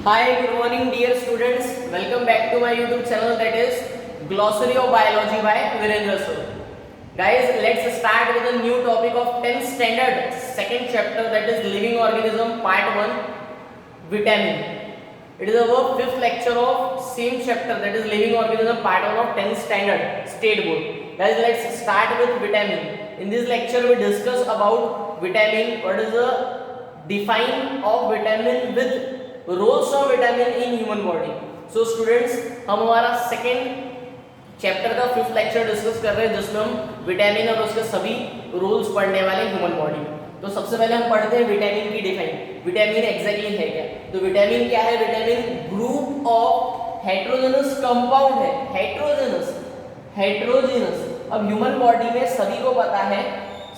Hi, good morning, dear students. Welcome back to my YouTube channel, that is Glossary of Biology by Virendra Sir. Guys, let's start with a new topic of 10th standard, second chapter, that is Living Organism, Part 1, Vitamin. It is our fifth lecture of same chapter, that is Living Organism, Part 1 of 10th standard, State Board. Guys, let's start with vitamin. In this lecture, we discuss about vitamin, what is the define of vitamin with roles of vitamin in human body. So students, हम हमारा second chapter का fifth lecture discuss कर रहे हैं जिसमें हम vitamin और उसके सभी रोल्स पढ़ने वाले ह्यूमन बॉडी में. तो सबसे पहले हम पढ़ते हैं विटामिन की डिफाइन. विटामिन एग्जैक्टली है क्या? तो विटामिन क्या है? Vitamin group of heterogeneous compound है. हेट्रोजेनस. अब ह्यूमन बॉडी में सभी को पता है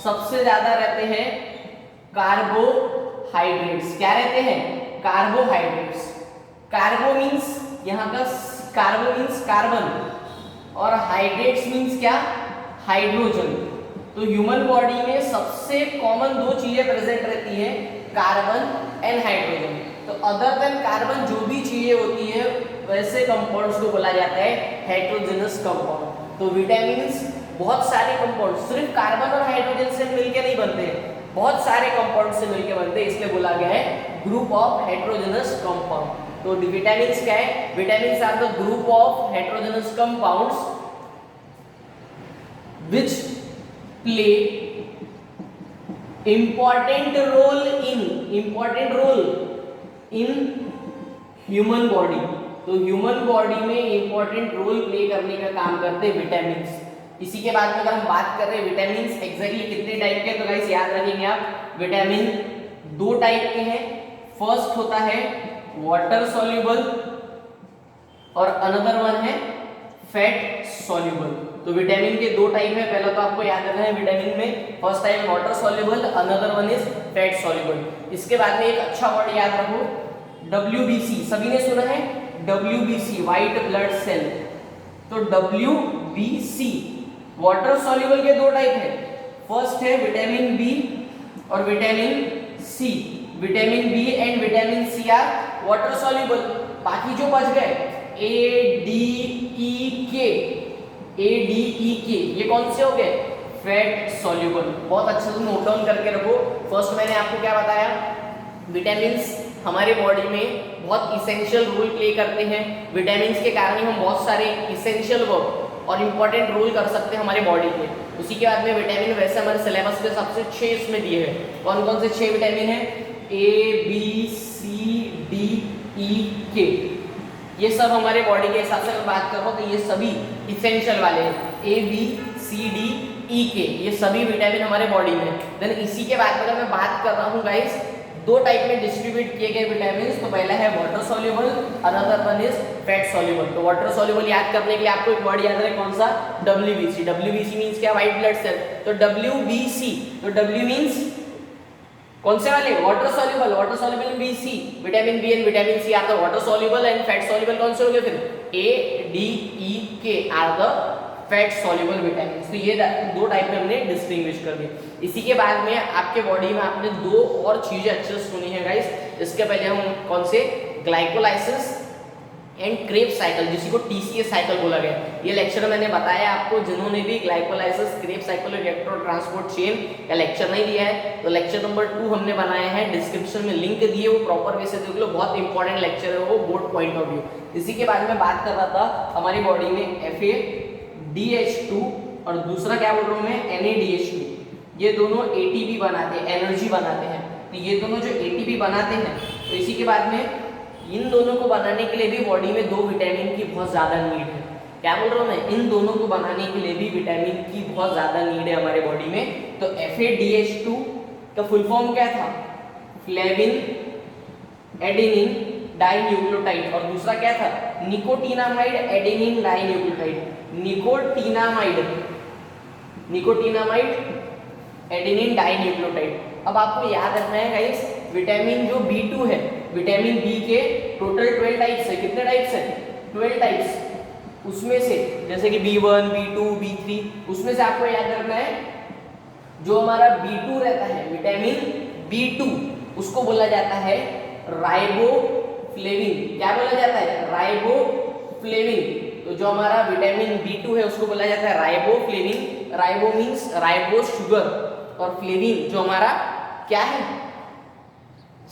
सबसे ज्यादा रहते हैं कार्बोहाइड्रेट्स. क्या रहते हैं? कार्बोहाइड्रेट्स. कार्बो मीन्स यहाँ का कार्बो मीन्स कार्बन और हाइड्रेट्स मीन्स क्या? हाइड्रोजन. तो ह्यूमन बॉडी में सबसे कॉमन दो चीजें प्रेजेंट रहती है, कार्बन एंड हाइड्रोजन. तो अदर देन कार्बन जो भी चीजें होती है वैसे कंपाउंड्स को बोला जाता है हेट्रोजेनस कंपाउंड. तो विटामिन्स बहुत सारे कंपाउंड सिर्फ कार्बन और हाइड्रोजन से मिलकर नहीं बनते हैं, बहुत सारे कंपाउंड से मिलकर बनते हैं, इसलिए बोला गया है ग्रुप ऑफ हेट्रोजेनस कंपाउंड. तो विटामिन्स क्या है? Vitamins are the group of heterogeneous compounds which play important role in human body. तो ह्यूमन बॉडी में इंपॉर्टेंट रोल प्ले करने का काम करते हैं विटामिन्स. इसी के बाद में अगर हम बात कर रहे हैं विटामिन्स एग्जैक्टली कितने टाइप के, तो गाइस याद रखेंगे आप, विटामिन दो टाइप के हैं. फर्स्ट होता है वाटर सॉल्युबल और अनदर वन है फैट सॉल्युबल. तो विटामिन के दो टाइप है. पहला तो आपको याद रखना है विटामिन में first type water soluble, another one is fat soluble. इसके बाद में एक अच्छा वर्ड याद रखो, WBC. सभी ने सुना है WBC, व्हाइट ब्लड सेल. तो WBC वाटर सॉल्युबल के दो टाइप है. फर्स्ट है विटामिन बी और vitamin C. Vitamin B and vitamin C are water soluble. बाकी जो बच गए A, D, E, K, ये कौन से हो गए? Fat soluble. बहुत अच्छे से नोट डाउन करके रखो. फर्स्ट मैंने आपको क्या बताया, विटामिन्स हमारे बॉडी में बहुत इसेंशियल रोल प्ले करते हैं. विटामिन्स के कारण ही हम बहुत सारे इसेंशियल वर्क और इंपॉर्टेंट रोल कर सकते हैं हमारे बॉडी में. उसी के बाद में विटामिन वैसे हमारे सिलेबस के हिसाब से 6 इसमें दिए हैं. कौन कौन से 6 विटामिन है? A, B, C, D, E, K. ये सब हमारे बॉडी के हिसाब से अगर बात करो तो ये सभी इसेंशियल वाले हैं. A, B, C, D, E, K ये सभी विटामिन हमारे बॉडी में. देन इसी के बाद अगर मैं बात कर रहा हूँ गाइस, दो टाइप में डिस्ट्रीब्यूट किए गए विटामिन. तो पहला है water soluble, another one is fat soluble. तो वाटर सॉल्युबल याद करने के लिए आपको एक वर्ड याद रहे, कौन सा? WBC. WBC मींस क्या? White blood cell. तो WBC, तो W मींस कौन से वाले? Water soluble. Water soluble BC. Vitamin B and vitamin C are the water soluble and fat soluble कौन से हो गए फिर? A, D, E, K are the fat soluble vitamin. तो ये दो टाइप में हमने डिस्टिंग्विश कर दिए. इसी के बाद में आपके बॉडी में आपने दो और चीजें अच्छे से सुनी है गाइस. इसके पहले हम कौन से? ग्लाइकोलाइसिस एंड क्रेब्स साइकिल, जिसी को TCA साइकिल बोला गया. ये लेक्चर मैंने बताया आपको. जिन्होंने भी ग्लाइकोलाइसिस, क्रेब्स साइकिल और इलेक्ट्रॉन ट्रांसपोर्ट चेन का लेक्चर नहीं दिया है तो लेक्चर नंबर 2 हमने बनाया है, डिस्क्रिप्शन में लिंक दिए, वो प्रॉपर वे से देख लो. बहुत इंपॉर्टेंट लेक्चर है वो, बोर्ड पॉइंट ऑफ व्यू. इसी के बाद में बात कर रहा था हमारी बॉडी में FADH2 और दूसरा क्या बोल रहा हूँ मैं? NADH2. ये दोनों ATP बनाते हैं, एनर्जी बनाते हैं. तो ये दोनों जो ATP बनाते हैं, तो इसी के बाद में इन दोनों को बनाने के लिए भी बॉडी में दो विटामिन की बहुत ज़्यादा नीड है. क्या बोल रहा हूँ मैं? इन दोनों को बनाने के लिए भी विटामिन की बहुत ज़्यादा नीड है हमारे बॉडी में. तो FADH2 का फुल फॉर्म क्या था? Flavin adenine dinucleotide. और दूसरा क्या था? Nicotinamide adenine dinucleotide. Nicotinamide adenine dinucleotide. अब आपको याद रखना है गाइस, विटामिन जो B2 है, विटामिन बी के टोटल 12 टाइप्स है. कितने टाइप्स है? 12 टाइप्स. उसमें से जैसे कि B1, B2, B3, उसमें से आपको याद रखना है जो हमारा B2 रहता है, विटामिन B2, उसको बोला जाता है राइबोफ्लेविन. राइबोफ्लेविन, क्या बोला जाता है, राइबोफ्लेविन। तो जो हमारा विटामिन B2 है उसको बोला जाता है riboflavin. Ribo means ribose sugar, और फ्लेविन जो हमारा क्या है,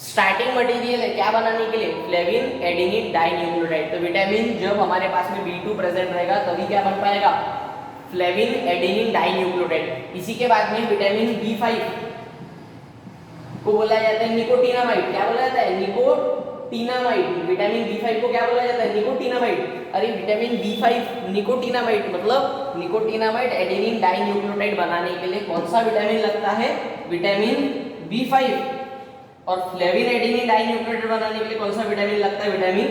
स्टार्टिंग मटेरियल है क्या बनाने के लिए, फ्लेविन एडेनिन डाइन्यूक्लियोटाइड। तो विटामिन जब हमारे पास में B2 प्रेजेंट रहेगा तभी क्या बन पाएगा, फ्लेविन एडेनिन डाइन्यूक्लियोटाइड। इसी के बाद में विटामिन B5 को बोला जाता है निकोटिनामाइड, क्या बोला जाता है, निकोटिनामाइड। विटामिन B5 को क्या बोला जाता है, निकोटिनामाइड। अरे विटामिन B5 निकोटिनामाइड मतलब निकोटिनामाइड एडेनिन डाइन्यूक्लियोटाइड बनाने के लिए कौन सा विटामिन लगता है, विटामिन B5। और फ्लेविन एडेनिन डाइन्यूक्लियोटाइड बनाने के लिए कौन सा विटामिन लगता है, विटामिन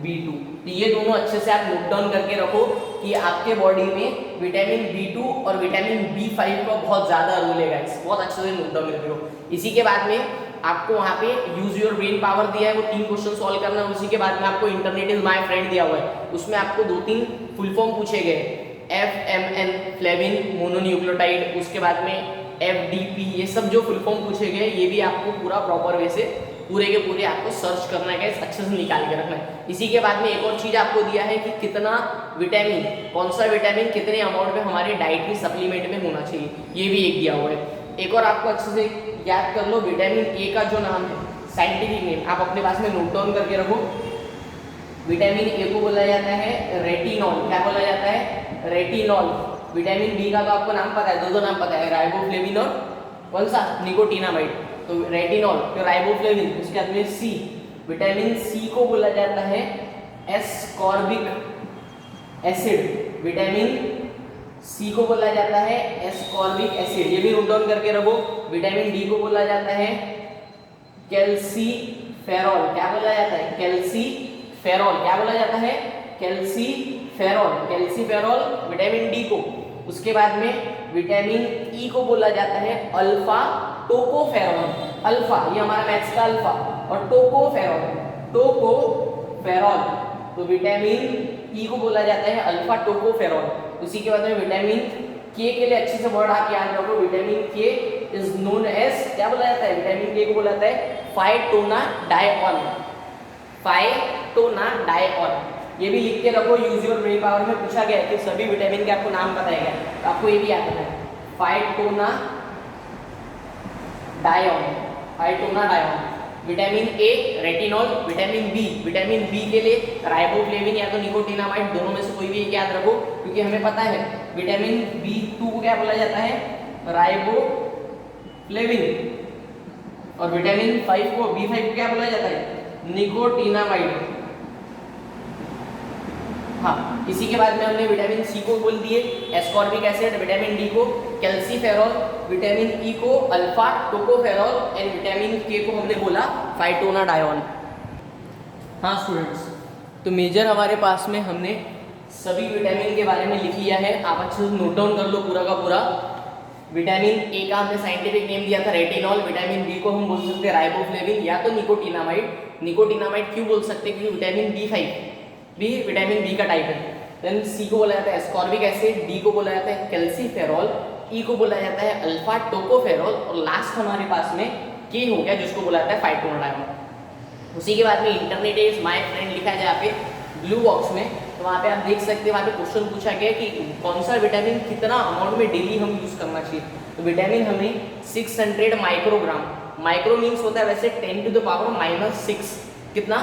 B2। तो ये दोनों अच्छे से आप नोट डाउन करके रखो कि आपके बॉडी में विटामिन B2 और विटामिन B5 का बहुत ज्यादा रोल है गाइस, बहुत अच्छे से नोट डाउन करके रखो। इसी के बाद में आपको वहाँ पे यूज योर ब्रेन पावर दिया है, वो 3 क्वेश्चन सॉल्व करना है। उसी के बाद में आपको इंटरनेट इज माय फ्रेंड दिया हुआ है, उसमें आपको 2-3 फुल फॉर्म पूछे गए, FMN फ्लेविन मोनोन्यूक्लियोटाइड, उसके बाद में FDP, ये सब जो फुल फॉर्म पूछे गए ये भी आपको पूरा प्रॉपर वे से पूरे के पूरे आपको सर्च करना है, अच्छे से निकाल के रखना है। इसी के बाद में एक और चीज आपको दिया है कि कितना विटामिन, कौन सा विटामिन कितने अमाउंट में हमारे डाइटरी सप्लीमेंट में होना चाहिए, ये भी एक दिया हुआ है। एक और आपको अच्छे से याद कर लो, विटामिन ए का जो नाम है साइंटिफिक नेम आप अपने पास में नोट डाउन करके रखो। विटामिन ए को बोला जाता है रेटिनॉल, क्या बोला जाता है, रेटिनॉल। विटामिन बी का तो आपको नाम पता है, दो नाम पता है, राइबोफ्लेविन और कौन सा, निकोटिनामाइड। तो रेटिनॉल, फिर राइबोफ्लेविन, उसके बाद में सी, विटामिन सी को बोला जाता है एस्कॉर्बिक एसिड। विटामिन सी को बोला जाता है एस्कॉर्बिक एसिड, ये भी नोट डाउन करके रखो। विटामिन डी को बोला जाता है कैल्सीफेरॉल, क्या बोला जाता है, कैल्सीफेरॉल, क्या बोला जाता है, कैल्सीफेरॉल, कैल्सीफेरॉल विटामिन डी को। उसके बाद में विटामिन ई को बोला जाता है अल्फा टोकोफेरॉल। अल्फा ये हमारा मैथ्स का अल्फा, और टोकोफेरॉल, टोकोफेरॉल, तो विटामिन ई को बोला जाता है अल्फा टोकोफेरॉल। उसी के बाद में विटामिन के के लिए अच्छे से वर्ड आप याद रखो, विटामिन के इज नोन एज, क्या बोला जाता है, विटामिन के को बोला जाता है फाइटोनाडायन, फाइटोनाडायन। ये भी लिख के रखो, यूज योर ब्रेन पावर में पूछा गया है कि सभी विटामिन के आपको नाम बताया गया, तो आपको ये भी याद रखना है, phytonadione, phytonadione. Vitamin A retinol, vitamin B के लिए राइबोफ्लेविन या तो निकोटिनामाइड, दोनों में से कोई भी एक याद रखो, क्योंकि हमें पता है विटामिन B2 को क्या बोला जाता है, राइबोफ्लेविन, और विटामिन 5 को B5 को क्या बोला जाता है, निकोटिनामाइड। हाँ, इसी के बाद में हमने विटामिन सी को बोल दिए एस्कॉर्बिक एसिड, विटामिन डी को कैल्सीफेरॉल, विटामिन ई को अल्फा टोकोफेरॉल, एंड विटामिन के को हमने बोला फाइटोनाडायन। हाँ स्टूडेंट्स, तो मेजर हमारे पास में हमने सभी विटामिन के बारे में लिख लिया है, आप अच्छे से नोट डाउन कर लो पूरा का पूरा। विटामिन ए का हमने साइंटिफिक नेम दिया था रेटिनॉल, विटामिन बी को हम बोल सकते हैं राइबोफ्लेविन या तो निकोटिनामाइड। निकोटिनामाइड क्यों बोल सकते हैं, क्योंकि विटामिन B5 भी विटामिन बी का टाइप है। देन सी को बोला जाता है एस्कॉर्बिक एसिड, डी को बोला जाता है कैल्सीफेरॉल, ई को बोला जाता है अल्फा टोकोफेरॉल, और लास्ट हमारे पास में के हो गया जिसको बोला जाता है फाइटोनाडायन। उसी के बाद में इंटरनेट इज माय फ्रेंड लिखा है जहाँ पे ब्लू बॉक्स में, तो वहाँ पे आप देख सकते हैं, वहाँ पे क्वेश्चन पूछा गया कि कौन सा विटामिन कितना अमाउंट में डेली हम यूज करना चाहिए। तो विटामिन हमें 600 माइक्रोग्राम, माइक्रो मीन्स होता है वैसे 10⁻⁻⁶, कितना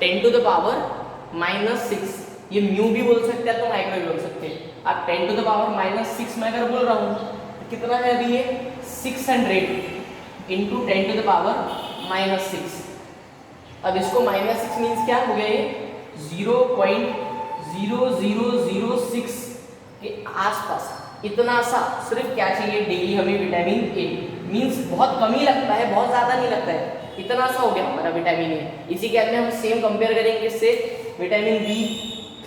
10⁻⁻�6, ये म्यू भी बोल सकते हैं तो माइक्रो भी बोल सकते हैं। आप 10⁻⁻�6 में अगर बोल रहा हूँ तो कितना है अभी ये 600 इंटू 10⁻⁻�6। अब इसको -6 मीन्स क्या हो गया, ये 0.0006 के आसपास, इतना सा सिर्फ क्या चाहिए डेली हमें विटामिन ए, मीन्स बहुत कम ही लगता है, बहुत ज़्यादा नहीं लगता है, इतना सा हो गया हमारा विटामिन ए। इसी के बाद में हम सेम कंपेयर करेंगे इससे, vitamin B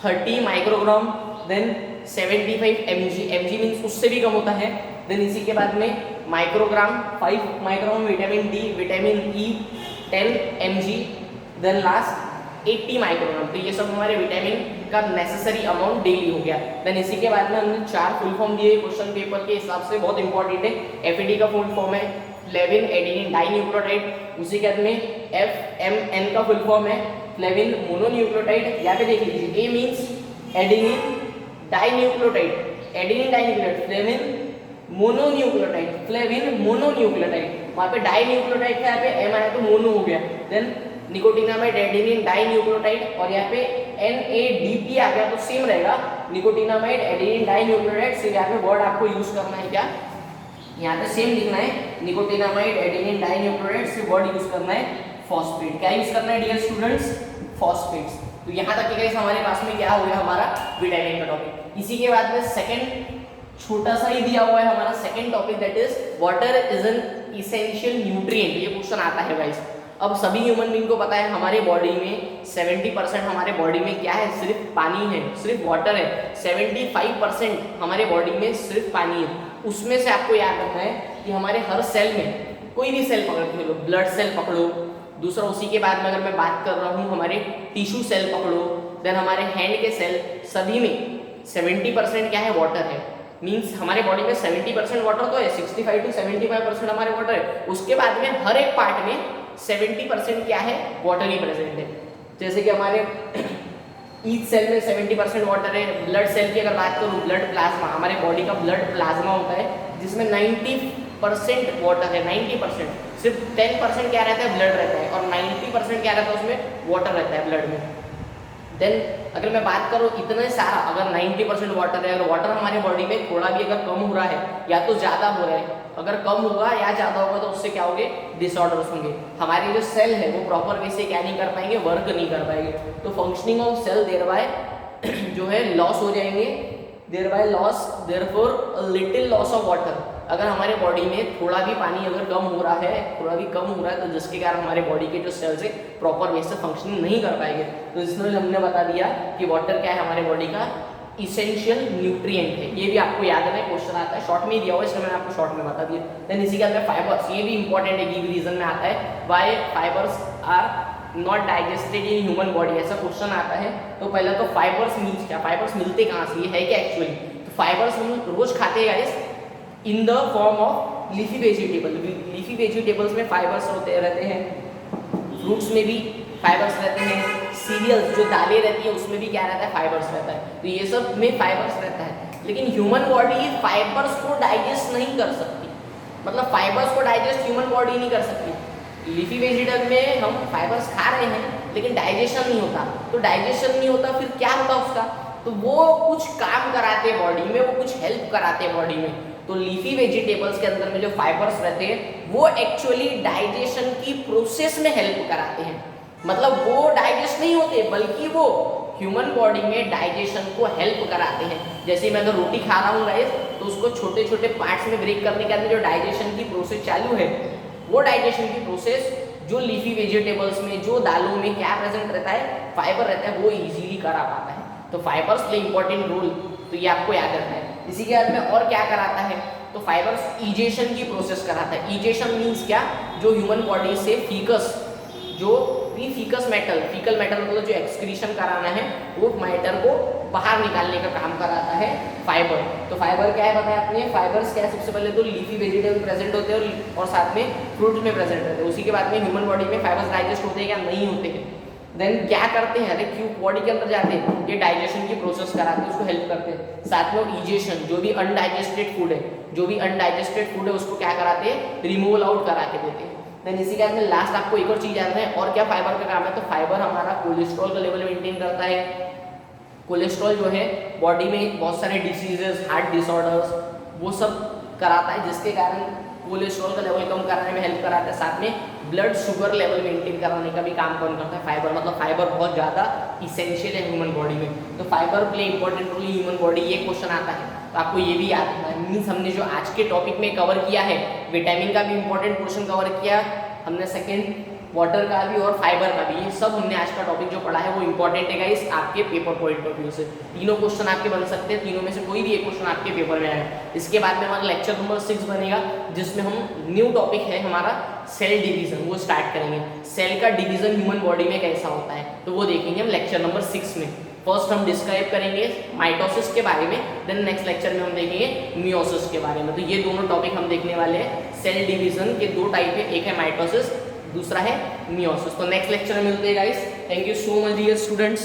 30 microgram, then 75 mg means उससे भी कम होता है। देन इसी के बाद में microgram 5 microgram vitamin D, vitamin E 10 mg, then last 80 microgram. तो ये सब हमारे विटामिन का नेसेसरी अमाउंट डेली हो गया। देन इसी के बाद में हमने 4 फुल फॉर्म दिए क्वेश्चन पेपर के हिसाब से, बहुत इंपॉर्टेंट है। एफएडी का फुल फॉर्म है फ्लेविन एडेनिन डाइन्यूक्लियोटाइड, उसी के बाद में FMN का फुल फॉर्म है फ्लेविन मोनोन्यूक्लियोटाइड। यहाँ पे देख लीजिए, A means adenine dinucleotide, adenine dinucleotide, flavin mononucleotide, flavin mononucleotide. वहाँ पे डाइन्यूक्लियोटाइड था, यहाँ पे M आया तो मोनो हो गया। देन निकोटिनामाइड एडेनिन डाइन्यूक्लियोटाइड, और यहाँ पे NADP आ गया तो सेम रहेगा, निकोटिनामाइड एडेनिन डाइन्यूक्लियोटाइड। सिर्फ यहाँ पे वर्ड आपको यूज करना है क्या, यहाँ पे सेम लिखना है, निकोटिनामाइड एडेनिन डाइन्यूक्लियोटाइड, सिर्फ वर्ड यूज करना है फॉस्फेट। क्या यूज करना है डियर स्टूडेंट्स, फॉस्फेट्स। तो यहाँ तक के हमारे पास में क्या हो गया हमारा विटामिन का टॉपिक। इसी के बाद में सेकंड छोटा सा ही दिया हुआ है हमारा second topic, that is water is an essential nutrient. ये क्वेश्चन आता है गाइस। अब सभी ह्यूमन बीइंग को पता है हमारे बॉडी में 70% हमारे बॉडी में क्या है, सिर्फ पानी है, सिर्फ वाटर है। 75% हमारे बॉडी में सिर्फ पानी है। उसमें से आपको याद रखना है कि हमारे हर सेल में, कोई भी सेल पकड़ के लो, ब्लड सेल पकड़ो, दूसरा उसी के बाद में अगर मैं बात कर रहा हूँ हमारे टिश्यू सेल पकड़ो, देन हमारे हैंड के सेल, सभी में 70% क्या है, वाटर है। मीन्स हमारे बॉडी में 70% वाटर तो है, 65 to 75% हमारे वाटर है। उसके बाद में हर एक पार्ट में 70% क्या है, वाटर ही प्रेजेंट है। जैसे कि हमारे ईच सेल में 70% वाटर है। ब्लड सेल की अगर बात करूँ, ब्लड प्लाज्मा, हमारे बॉडी का ब्लड प्लाज्मा होता है जिसमें 90% वाटर है, 90%। सिर्फ 10% क्या रहता है, ब्लड रहता है, और 90% क्या रहता है, उसमें वाटर रहता है ब्लड में। देन अगर मैं बात करूँ इतने सारा, अगर 90% वाटर है, अगर वाटर हमारे बॉडी में थोड़ा भी अगर कम हो रहा है या तो ज़्यादा हो रहा है, अगर कम होगा या ज़्यादा होगा तो उससे क्या होंगे, डिसऑर्डर्स होंगे। हमारे जो सेल है वो प्रॉपर वे से क्या नहीं कर पाएंगे, वर्क नहीं कर पाएंगे। तो functioning of cell thereby जो है लॉस हो जाएंगे, thereby loss, therefore little loss of water. अगर हमारे बॉडी में थोड़ा भी पानी अगर कम हो रहा है, थोड़ा भी कम हो रहा है, तो जिसके कारण हमारे बॉडी के जो सेल्स है प्रॉपर वे से फंक्शनिंग नहीं कर पाएंगे। तो इसमें हमने बता दिया कि वाटर क्या है, हमारे बॉडी का इसेंशियल न्यूट्रिएंट है। ये भी आपको याद है, क्वेश्चन आता है, शॉर्ट में ही दिया हुआ है, इसलिए मैंने आपको शॉर्ट में बता दिया। देन इसी के अंदर फाइबर्स, ये भी इंपॉर्टेंट है, ये भी रीजन में आता है, why fibres are not digested in human body, ऐसा क्वेश्चन आता है। तो पहले तो फाइबर्स मीन्स क्या, फाइबर्स मिलते कहाँ से, ये है क्या एक्चुअली। तो फाइबर्स हम रोज खाते हैं guys in the form of leafy vegetable. Leafy vegetables में फाइबर्स होते रहते हैं, फ्रूट्स में भी फाइबर्स रहते हैं, सीरियल्स जो दालें रहती है उसमें भी क्या रहता है, फाइबर्स रहता है। तो ये सब में फाइबर्स रहता है। लेकिन ह्यूमन बॉडी फाइबर्स को डाइजेस्ट नहीं कर सकती, मतलब फाइबर्स को डाइजेस्ट ह्यूमन बॉडी नहीं कर सकती। लीफी वेजिटेबल में हम फाइबर्स खा रहे हैं लेकिन डाइजेशन नहीं होता। तो डाइजेशन नहीं होता फिर क्या होता उसका, तो वो कुछ काम कराते हैं बॉडी में, वो कुछ हेल्प कराते हैं बॉडी में। तो लीफी वेजिटेबल्स के अंदर में जो फाइबर्स रहते हैं वो एक्चुअली डाइजेशन की प्रोसेस में हेल्प कराते हैं। मतलब वो डाइजेस्ट नहीं होते बल्कि वो ह्यूमन बॉडी में डाइजेशन को हेल्प कराते हैं। जैसे मैं अगर रोटी खा रहा हूँ गाइस, तो उसको छोटे छोटे पार्ट्स में ब्रेक करने के अंदर जो डाइजेशन की प्रोसेस चालू है, वो डाइजेशन की प्रोसेस जो लीफी वेजिटेबल्स में, जो दालों में क्या प्रेजेंट रहता है, फाइबर रहता है, वो इजीली करा पाता है। तो फाइबर्स प्ले इंपॉर्टेंट रोल, तो ये आपको याद रखना है। इसी के बाद में और क्या कराता है, तो फाइबर्स ईजेशन की प्रोसेस कराता है। ईजेशन मीन्स क्या, जो ह्यूमन बॉडी से फीकस, जो भी फीकस मैटर, फीकल मैटर मतलब जो एक्सक्रीशन कराना है, वो मैटर को बाहर निकालने का काम कराता है फाइबर। तो फाइबर क्या है बताया आपने, फाइबर्स क्या है, सबसे पहले तो लीफी वेजिटेबल प्रेजेंट होते हैं और साथ में फ्रूट में प्रेजेंट रहते हैं। उसी के बाद में ह्यूमन बॉडी में फाइबर्स डाइजेस्ट होते हैं क्या, नहीं होते हैं। देन क्या करते हैं, अरे क्यों बॉडी के अंदर जाते हैं, ये डाइजेशन की प्रोसेस कराते हैं, उसको हेल्प करते हैं। साथ में ईजेशन, जो भी अनडाइजेस्टेड फूड है, जो भी अनडाइजेस्टेड फूड है उसको क्या कराते हैं, रिमूवल आउट करा के देते हैं। देन इसी के बाद में लास्ट आपको एक और चीज याद है, और क्या फाइबर का काम है, तो फाइबर हमारा कोलेस्ट्रॉल का लेवल मेंटेन करता है। कोलेस्ट्रॉल जो है बॉडी में बहुत सारे डिसीजेस, हार्ट डिसऑर्डर्स, वो सब कराता है, जिसके कारण कोलेस्ट्रॉल का लेवल कम कराने में हेल्प कराता है। साथ में ब्लड शुगर लेवल मेंटेन कराने का भी काम कौन करता है, फाइबर। मतलब फाइबर बहुत ज़्यादा इसेंशियल है ह्यूमन बॉडी में। तो fibre play important role in human body, ये क्वेश्चन आता है तो आपको ये भी याद रखना है। मीन्स हमने जो आज के टॉपिक में कवर किया है, विटामिन का भी इंपॉर्टेंट पोर्शन कवर किया हमने, सेकेंड वाटर का भी और फाइबर का भी, ये सब हमने आज का टॉपिक जो पढ़ा है वो इंपॉर्टेंट है गाइस आपके पेपर पॉइंट ऑफ व्यू से। तीनों क्वेश्चन आपके बन सकते हैं, तीनों में से कोई भी एक क्वेश्चन आपके पेपर में आएगा। इसके बाद में हमारा लेक्चर नंबर 6 बनेगा, जिसमें हम न्यू टॉपिक है हमारा सेल डिवीजन, वो स्टार्ट करेंगे। सेल का डिवीजन ह्यूमन बॉडी में कैसा होता है तो वो देखेंगे हम लेक्चर नंबर 6 में। फर्स्ट हम डिस्क्राइब करेंगे माइटोसिस के बारे में, देन नेक्स्ट लेक्चर में हम देखेंगे मियोसिस के बारे में। तो ये दोनों टॉपिक हम देखने वाले हैं। सेल डिवीजन के दो टाइप है, एक है माइटोसिस, दूसरा है मियोसिस। तो नेक्स्ट लेक्चर में मिलते हैं guys. Thank you so much dear students.